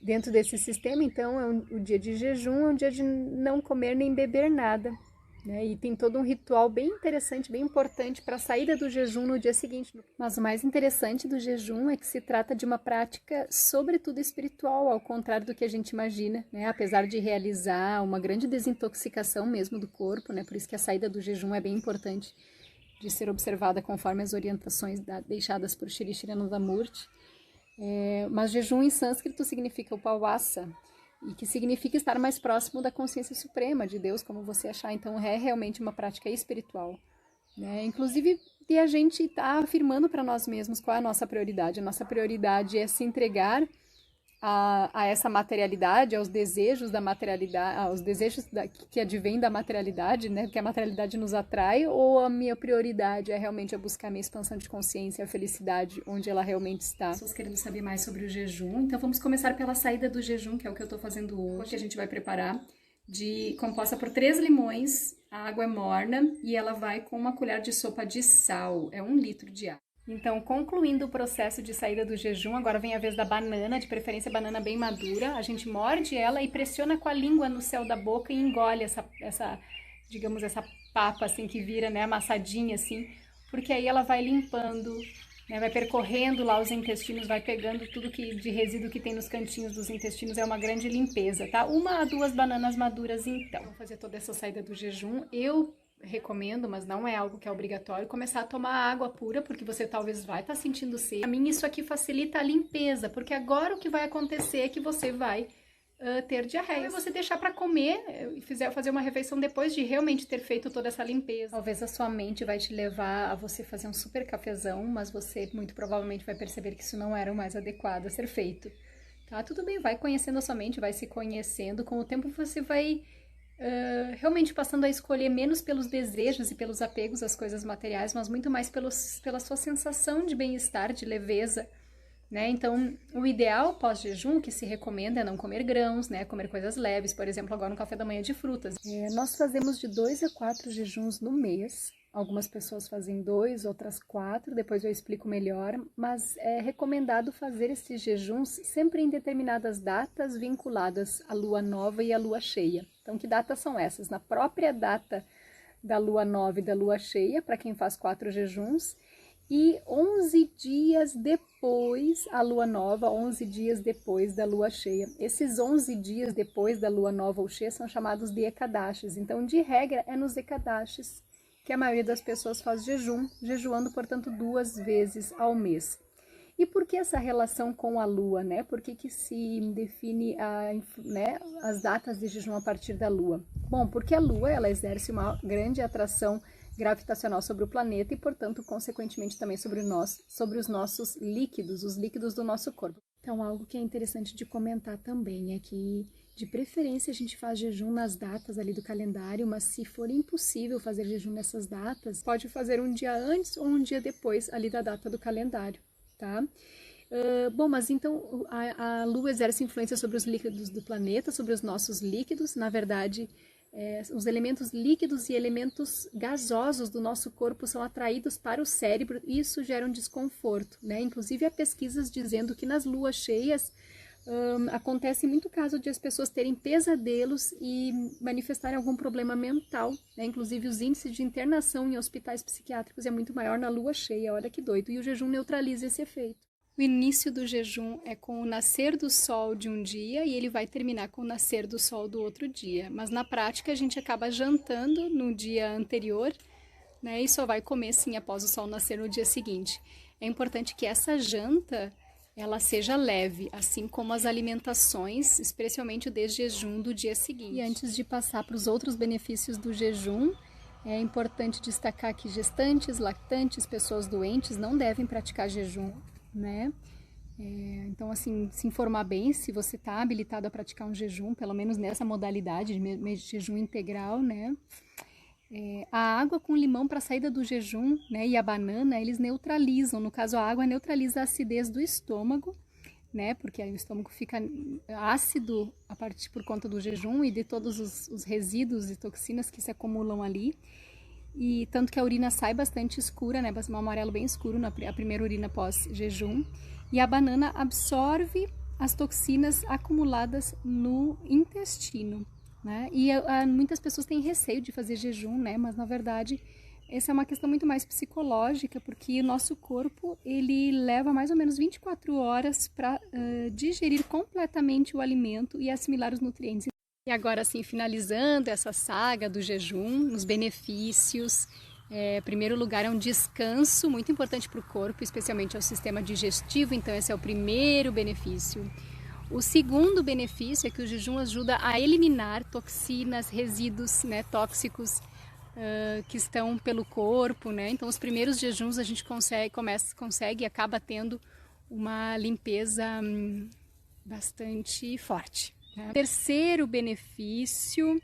dentro desse sistema, então, o dia de jejum é um dia de não comer nem beber nada, né? E tem todo um ritual bem interessante, bem importante para a saída do jejum no dia seguinte. Mas o mais interessante do jejum é que se trata de uma prática, sobretudo espiritual, ao contrário do que a gente imagina, né? Apesar de realizar uma grande desintoxicação mesmo do corpo, né? Por isso que a saída do jejum é bem importante de ser observada conforme as orientações deixadas por Shri Shiranandamurti. Mas jejum em sânscrito significa upavasa, e que significa estar mais próximo da consciência suprema, de Deus, como você achar. Então é realmente uma prática espiritual, né? Inclusive, de a gente estar afirmando para nós mesmos qual é a nossa prioridade. A nossa prioridade é se entregar a essa materialidade, aos desejos da materialidade, aos desejos que advêm da materialidade, né? Que a materialidade nos atrai, ou a minha prioridade é realmente buscar a minha expansão de consciência, a felicidade, onde ela realmente está. Pessoas querendo saber mais sobre o jejum, então vamos começar pela saída do jejum, que é o que eu estou fazendo hoje, que a gente vai preparar, composta por 3 limões, a água é morna e ela vai com 1 colher de sopa de sal, é 1 litro de água. Então, concluindo o processo de saída do jejum, agora vem a vez da banana, de preferência banana bem madura. A gente morde ela e pressiona com a língua no céu da boca e engole digamos, essa papa assim que vira, né, amassadinha assim, porque aí ela vai limpando, né, vai percorrendo lá os intestinos, vai pegando tudo de resíduo que tem nos cantinhos dos intestinos, é uma grande limpeza, tá? 1 a 2 bananas maduras, então. Vou fazer toda essa saída do jejum. Eu recomendo, mas não é algo que é obrigatório, começar a tomar água pura, porque você talvez vai estar sentindo sede. Para mim isso aqui facilita a limpeza, porque agora o que vai acontecer é que você vai ter diarreia. Então, você deixar para comer e fazer uma refeição depois de realmente ter feito toda essa limpeza. Talvez a sua mente vai te levar a você fazer um super cafezão, mas você muito provavelmente vai perceber que isso não era o mais adequado a ser feito. Tá? Tudo bem, vai conhecendo a sua mente, vai se conhecendo, com o tempo você vai realmente passando a escolher menos pelos desejos e pelos apegos às coisas materiais, mas muito mais pela sua sensação de bem-estar, de leveza, né? Então, o ideal pós-jejum que se recomenda é não comer grãos, né? Comer coisas leves, por exemplo, agora no café da manhã de frutas. Nós fazemos de 2 a 4 jejuns no mês. Algumas pessoas fazem 2, outras 4, depois eu explico melhor, mas é recomendado fazer esses jejuns sempre em determinadas datas vinculadas à lua nova e à lua cheia. Então, que datas são essas? Na própria data da lua nova e da lua cheia, para quem faz 4 jejuns, e 11 dias depois a lua nova, 11 dias depois da lua cheia. Esses 11 dias depois da lua nova ou cheia são chamados de ekadashis. Então, de regra, é nos ekadashis que a maioria das pessoas faz jejum, jejuando, portanto, 2 vezes ao mês. E por que essa relação com a lua, né? Por que se define as datas de jejum a partir da lua? Bom, porque a lua ela exerce uma grande atração gravitacional sobre o planeta e, portanto, consequentemente também sobre os nossos líquidos, os líquidos do nosso corpo. Então, algo que é interessante de comentar também é que, de preferência, a gente faz jejum nas datas ali do calendário, mas se for impossível fazer jejum nessas datas, pode fazer um dia antes ou um dia depois ali da data do calendário, tá? Bom, mas então a Lua exerce influência sobre os líquidos do planeta, sobre os nossos líquidos. Na verdade, os elementos líquidos e elementos gasosos do nosso corpo são atraídos para o cérebro e isso gera um desconforto, né? Inclusive há pesquisas dizendo que nas luas cheias acontece muito caso de as pessoas terem pesadelos e manifestarem algum problema mental, né? Inclusive os índices de internação em hospitais psiquiátricos é muito maior na lua cheia, olha que doido, e o jejum neutraliza esse efeito. O início do jejum é com o nascer do sol de um dia e ele vai terminar com o nascer do sol do outro dia. Mas na prática a gente acaba jantando no dia anterior, né, e só vai comer sim após o sol nascer no dia seguinte. É importante que essa janta ela seja leve, assim como as alimentações, especialmente o desjejum do dia seguinte. E antes de passar para os outros benefícios do jejum, é importante destacar que gestantes, lactantes, pessoas doentes não devem praticar jejum, né? Então, assim, se informar bem se você está habilitado a praticar um jejum, pelo menos nessa modalidade de jejum integral, né? A água com limão para a saída do jejum, né, e a banana, eles neutralizam. No caso, a água neutraliza a acidez do estômago, né? Porque aí o estômago fica ácido a partir por conta do jejum e de todos os resíduos e toxinas que se acumulam ali. E tanto que a urina sai bastante escura, né? Um amarelo bem escuro a primeira urina pós-jejum. E a banana absorve as toxinas acumuladas no intestino, né? E muitas pessoas têm receio de fazer jejum, né? Mas na verdade essa é uma questão muito mais psicológica, porque o nosso corpo ele leva mais ou menos 24 horas para digerir completamente o alimento e assimilar os nutrientes. E agora, assim, finalizando essa saga do jejum, os benefícios. Em primeiro lugar, é um descanso muito importante para o corpo, especialmente ao sistema digestivo, então esse é o primeiro benefício. O segundo benefício é que o jejum ajuda a eliminar toxinas, resíduos, né, tóxicos que estão pelo corpo, né? Então os primeiros jejuns a gente consegue e acaba tendo uma limpeza bastante forte. Né? O terceiro benefício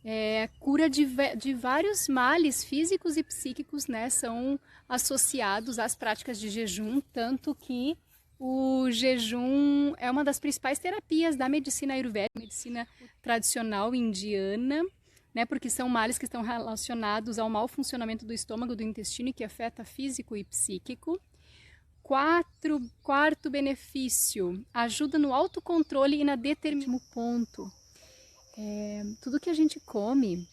é a cura de vários males físicos e psíquicos, né? São associados às práticas de jejum, tanto que o jejum é uma das principais terapias da medicina ayurvédica, medicina tradicional indiana, né, porque são males que estão relacionados ao mau funcionamento do estômago, do intestino, que afeta físico e psíquico. Quarto benefício, ajuda no autocontrole e na determinação. Ponto. Tudo que a gente come,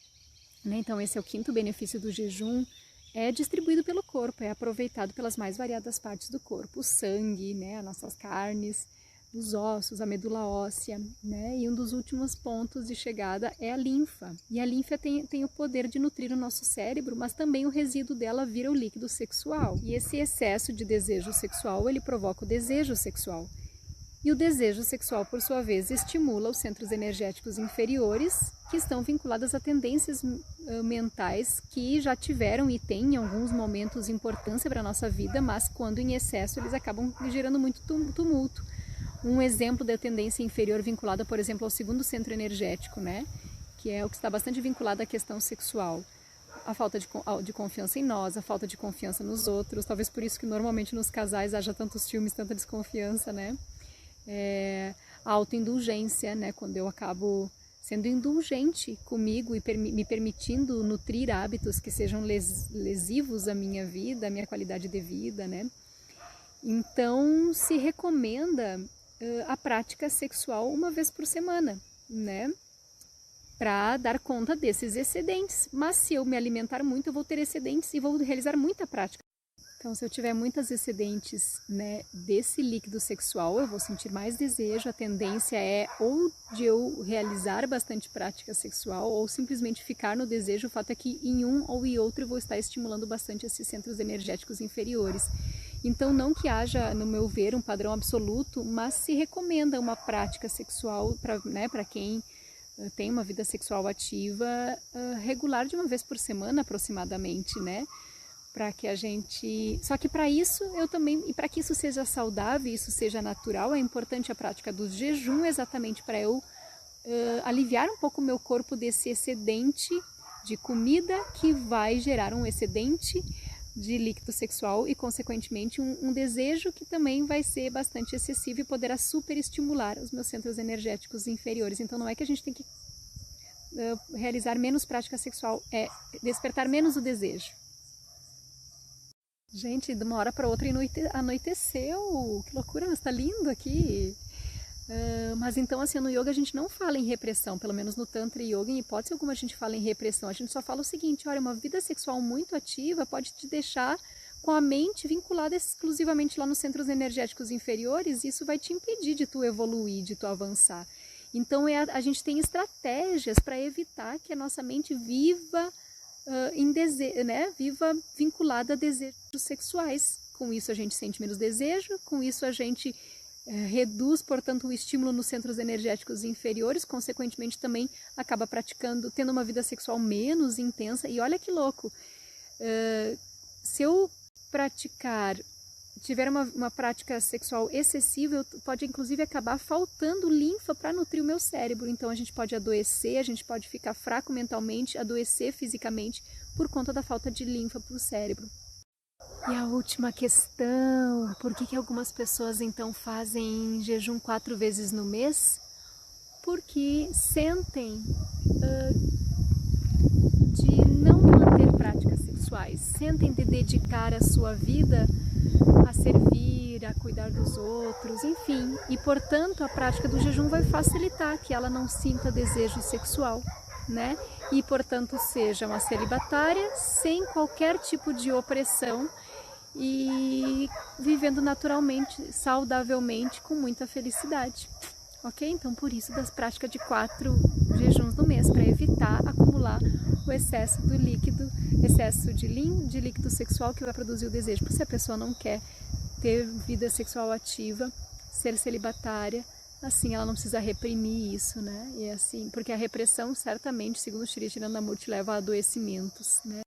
né, então esse é o quinto benefício do jejum, é distribuído pelo corpo, é aproveitado pelas mais variadas partes do corpo. O sangue, né, as nossas carnes, os ossos, a medula óssea, né? E um dos últimos pontos de chegada é a linfa. E a linfa tem o poder de nutrir o nosso cérebro, mas também o resíduo dela vira o líquido sexual. E esse excesso de desejo sexual, ele provoca o desejo sexual. E o desejo sexual, por sua vez, estimula os centros energéticos inferiores, que estão vinculados a tendências mentais que já tiveram e têm em alguns momentos importância para a nossa vida, mas quando em excesso eles acabam gerando muito tumulto. Um exemplo da tendência inferior vinculada, por exemplo, ao segundo centro energético, né? Que é o que está bastante vinculado à questão sexual. A falta de confiança em nós, a falta de confiança nos outros, talvez por isso que normalmente nos casais haja tantos ciúmes, tanta desconfiança, né? A autoindulgência, né? Quando eu acabo sendo indulgente comigo e me permitindo nutrir hábitos que sejam lesivos à minha vida, à minha qualidade de vida, né? Então, se recomenda a prática sexual uma vez por semana, né? Para dar conta desses excedentes. Mas se eu me alimentar muito, eu vou ter excedentes e vou realizar muita prática. Então, se eu tiver muitos excedentes, né, desse líquido sexual, eu vou sentir mais desejo. A tendência é ou de eu realizar bastante prática sexual ou simplesmente ficar no desejo. O fato é que em um ou em outro eu vou estar estimulando bastante esses centros energéticos inferiores. Então, não que haja, no meu ver, um padrão absoluto, mas se recomenda uma prática sexual para quem tem uma vida sexual ativa regular de uma vez por semana aproximadamente, né? Para que a gente... Só que para isso eu também, e para que isso seja saudável, isso seja natural, é importante a prática do jejum exatamente para eu aliviar um pouco o meu corpo desse excedente de comida que vai gerar um excedente de líquido sexual e, consequentemente, um desejo que também vai ser bastante excessivo e poderá superestimular os meus centros energéticos inferiores. Então, não é que a gente tem que realizar menos prática sexual, é despertar menos o desejo. Gente, de uma hora para outra anoiteceu, que loucura, mas está lindo aqui. Mas então, assim, no yoga a gente não fala em repressão, pelo menos no Tantra Yoga, em hipótese alguma a gente fala em repressão. A gente só fala o seguinte: olha, uma vida sexual muito ativa pode te deixar com a mente vinculada exclusivamente lá nos centros energéticos inferiores, e isso vai te impedir de tu evoluir, de tu avançar. Então a gente tem estratégias para evitar que a nossa mente viva viva vinculada a desejos sexuais. Com isso a gente sente menos desejo, com isso a gente reduz, portanto, o estímulo nos centros energéticos inferiores, consequentemente também acaba tendo uma vida sexual menos intensa. E olha que louco, se eu tiver uma prática sexual excessiva, pode inclusive acabar faltando linfa para nutrir o meu cérebro. Então a gente pode adoecer, a gente pode ficar fraco mentalmente, adoecer fisicamente por conta da falta de linfa para o cérebro. E a última questão, por que algumas pessoas então fazem jejum 4 vezes no mês? Porque sentem de não manter práticas sexuais, sentem de dedicar a sua vida a servir, a cuidar dos outros, enfim. E, portanto, a prática do jejum vai facilitar que ela não sinta desejo sexual, né? E, portanto, seja uma celibatária sem qualquer tipo de opressão e vivendo naturalmente, saudavelmente, com muita felicidade. Ok? Então, por isso, das práticas de 4 jejuns no mês, para evitar acumular o excesso do líquido, excesso de líquido sexual que vai produzir o desejo. Porque se a pessoa não quer ter vida sexual ativa, ser celibatária, assim ela não precisa reprimir isso, né? E assim, porque a repressão certamente, segundo o Shri Chiranandamurti, leva a adoecimentos, né?